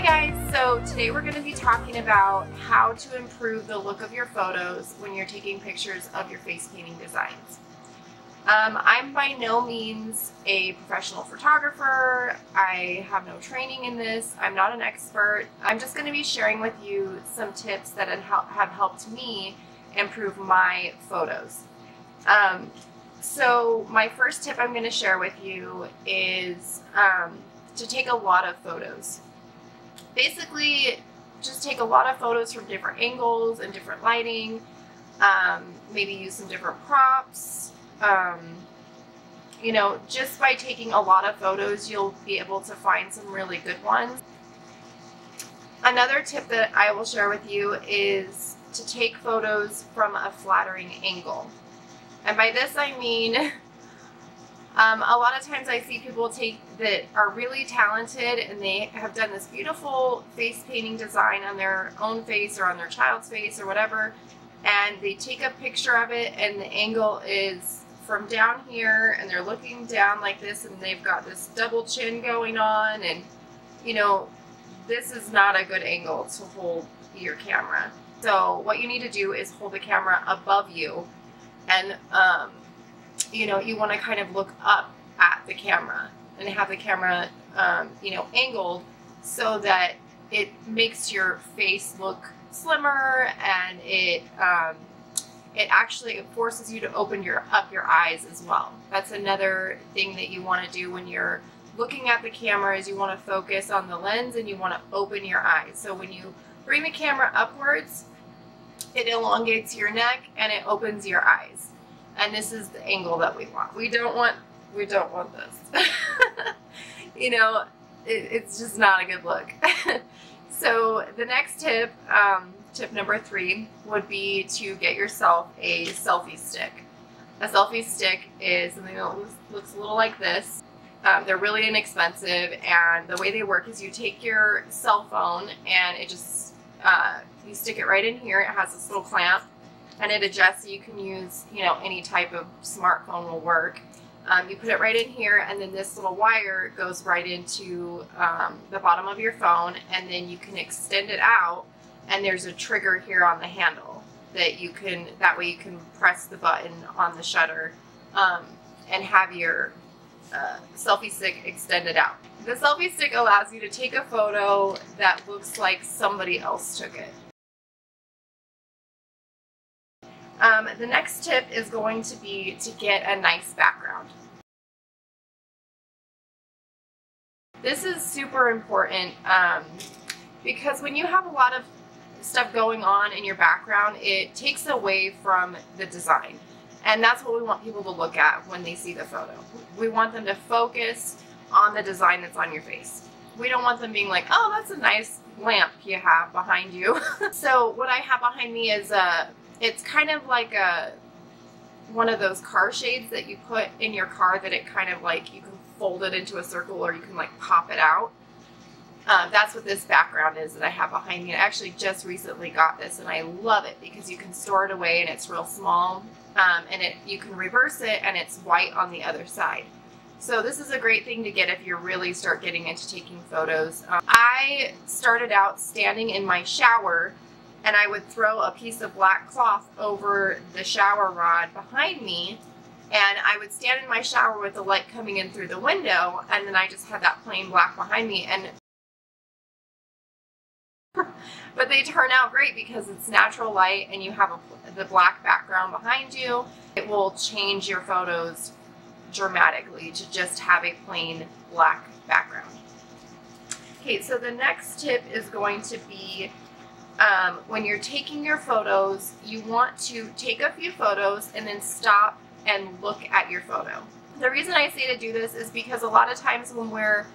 guys, so today we're going to be talking about how to improve the look of your photos when you're taking pictures of your face painting designs. I'm by no means a professional photographer. I have no training in this. I'm not an expert. I'm just going to be sharing with you some tips that have helped me improve my photos. So my first tip I'm going to share with you is to take a lot of photos. Basically, just take a lot of photos from different angles and different lighting. Maybe use some different props. You know, just by taking a lot of photos, you'll be able to find some really good ones. Another tip that I will share with you is to take photos from a flattering angle. And by this I mean, a lot of times I see people that are really talented and they have done this beautiful face painting design on their own face or on their child's face or whatever, and they take a picture of it and the angle is from down here and they're looking down like this and they've got this double chin going on, and you know, this is not a good angle to hold your camera. So what you need to do is hold the camera above you, and you know, you want to kind of look up at the camera and have the camera you know, angled so that it makes your face look slimmer, and it actually forces you to open up your eyes as well. That's another thing that you want to do when you're looking at the camera, is you want to focus on the lens and you want to open your eyes. So when you bring the camera upwards, it elongates your neck and it opens your eyes. And this is the angle that we want. We don't want this. You know, it's just not a good look. So the next tip, tip number 3, would be to get yourself a selfie stick. A selfie stick is something that looks a little like this. They're really inexpensive, and the way they work is you take your cell phone and it just, you stick it right in here. It has this little clamp and it adjusts, so you can use, you know, any type of smartphone will work. You put it right in here, and then this little wire goes right into the bottom of your phone, and then you can extend it out, and there's a trigger here on the handle that that way you can press the button on the shutter and have your selfie stick extended out. The selfie stick allows you to take a photo that looks like somebody else took it. The next tip is going to be to get a nice background. This is super important because when you have a lot of stuff going on in your background, it takes away from the design. And that's what we want people to look at when they see the photo. We want them to focus on the design that's on your face. We don't want them being like, oh, that's a nice lamp you have behind you. So what I have behind me is it's kind of like one of those car shades that you put in your car that it kind of like, you can fold it into a circle or you can like pop it out. That's what this background is that I have behind me. I actually just recently got this and I love it because you can store it away and it's real small, and you can reverse it and it's white on the other side. So this is a great thing to get if you really start getting into taking photos. I started out standing in my shower, and I would throw a piece of black cloth over the shower rod behind me, and I would stand in my shower with the light coming in through the window, and then I just had that plain black behind me. And but they turn out great because it's natural light and you have the black background behind you. It will change your photos dramatically to just have a plain black background. Okay, so the next tip is going to be when you're taking your photos, you want to take a few photos and then stop and look at your photo. The reason I say to do this is because a lot of times when we're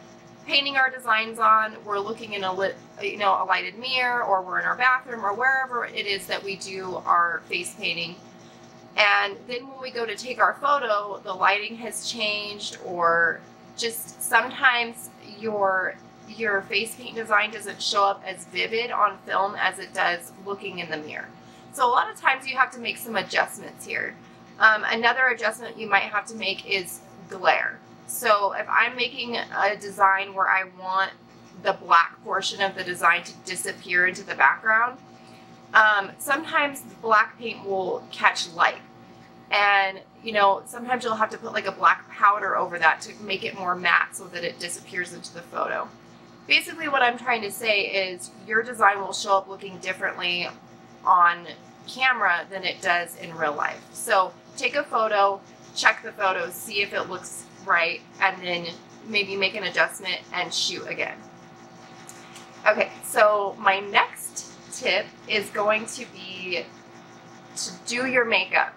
painting our designs on, we're looking in a lighted mirror, or we're in our bathroom, or wherever it is that we do our face painting. And then when we go to take our photo, the lighting has changed, or just sometimes your face paint design doesn't show up as vivid on film as it does looking in the mirror. So a lot of times you have to make some adjustments here. Another adjustment you might have to make is glare. So if I'm making a design where I want the black portion of the design to disappear into the background. Sometimes the black paint will catch light, and you know, sometimes you'll have to put like a black powder over that to make it more matte so that it disappears into the photo. Basically what I'm trying to say is your design will show up looking differently on camera than it does in real life. So take a photo, check the photo, see if it looks right, and then maybe make an adjustment and shoot again. Okay, so my next tip is going to be to do your makeup.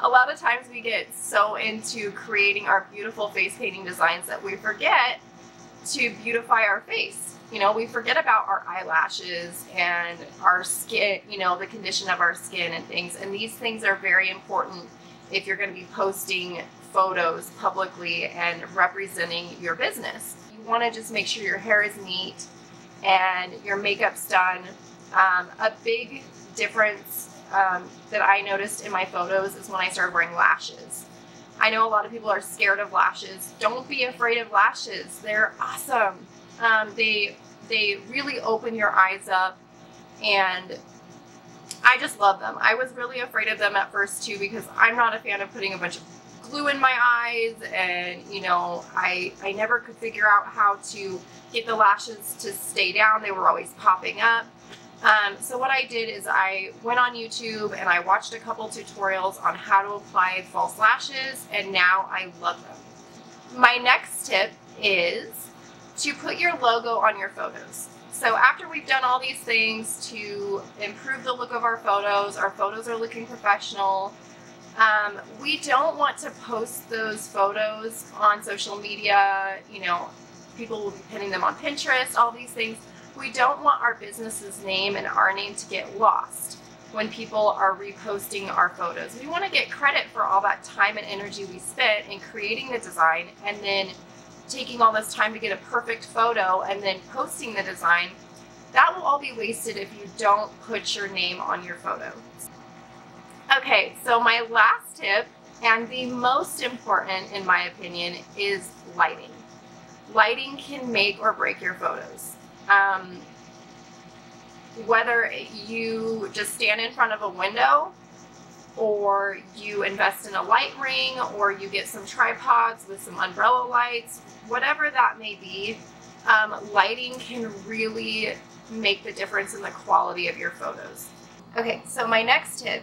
A lot of times we get so into creating our beautiful face painting designs that we forget to beautify our face. You know, we forget about our eyelashes and our skin, you know, the condition of our skin and things. And these things are very important if you're going to be posting photos publicly and representing your business. You want to just make sure your hair is neat and your makeup's done. A big difference that I noticed in my photos is when I started wearing lashes. I know a lot of people are scared of lashes. Don't be afraid of lashes. They're awesome. They really open your eyes up, and I just love them. I was really afraid of them at first too, because I'm not a fan of putting a bunch of glue in my eyes, and you know, I never could figure out how to get the lashes to stay down. They were always popping up. So what I did is I went on YouTube and I watched a couple tutorials on how to apply false lashes, and now I love them. My next tip is to put your logo on your photos. So after we've done all these things to improve the look of our photos are looking professional, we don't want to post those photos on social media. You know, people will be pinning them on Pinterest, all these things. We don't want our business's name and our name to get lost when people are reposting our photos. We want to get credit for all that time and energy we spent in creating the design, and then taking all this time to get a perfect photo and then posting the design. That will all be wasted if you don't put your name on your photo. Okay, so my last tip, and the most important in my opinion, is lighting. Lighting can make or break your photos. Whether you just stand in front of a window, or you invest in a light ring, or you get some tripods with some umbrella lights, whatever that may be, lighting can really make the difference in the quality of your photos. Okay, so my next tip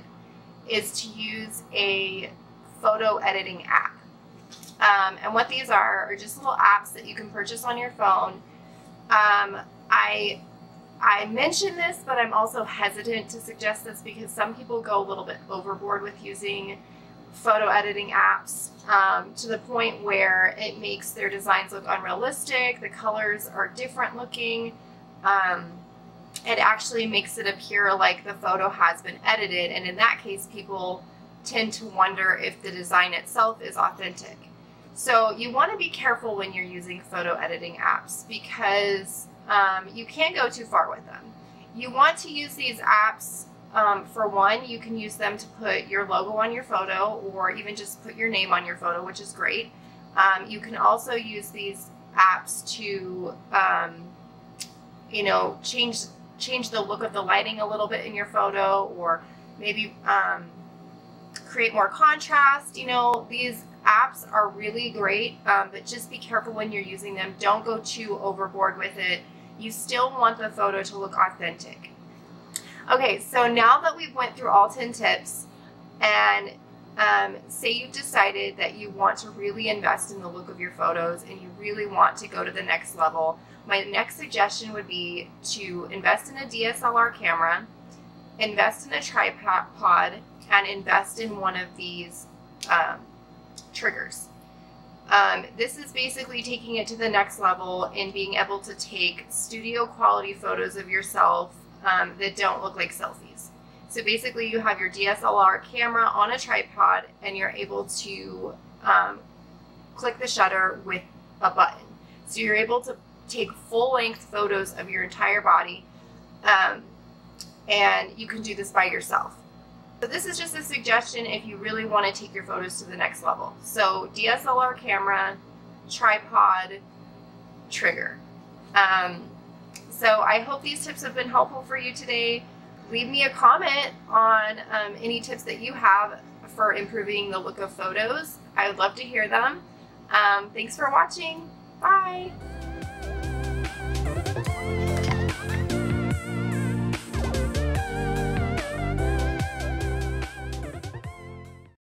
is to use a photo editing app. And what these are just little apps that you can purchase on your phone. I mention this, but I'm also hesitant to suggest this because some people go a little bit overboard with using photo editing apps to the point where it makes their designs look unrealistic. The colors are different looking. It actually makes it appear like the photo has been edited, and in that case, people tend to wonder if the design itself is authentic. So you want to be careful when you're using photo editing apps, because you can't go too far with them. You want to use these apps, for one, you can use them to put your logo on your photo, or even just put your name on your photo, which is great. You can also use these apps to, you know, change the look of the lighting a little bit in your photo, or maybe create more contrast. You know, these apps are really great, but just be careful when you're using them. Don't go too overboard with it. You still want the photo to look authentic. Okay, so now that we've went through all 10 tips, and say you've decided that you want to really invest in the look of your photos and you really want to go to the next level, my next suggestion would be to invest in a DSLR camera, invest in a tripod, and invest in one of these triggers. This is basically taking it to the next level in being able to take studio quality photos of yourself that don't look like selfies. So basically you have your DSLR camera on a tripod, and you're able to click the shutter with a button. So you're able to take full-length photos of your entire body, and you can do this by yourself. So this is just a suggestion if you really want to take your photos to the next level. So DSLR camera, tripod, trigger. So I hope these tips have been helpful for you today. Leave me a comment on any tips that you have for improving the look of photos. I would love to hear them. Thanks for watching. Bye.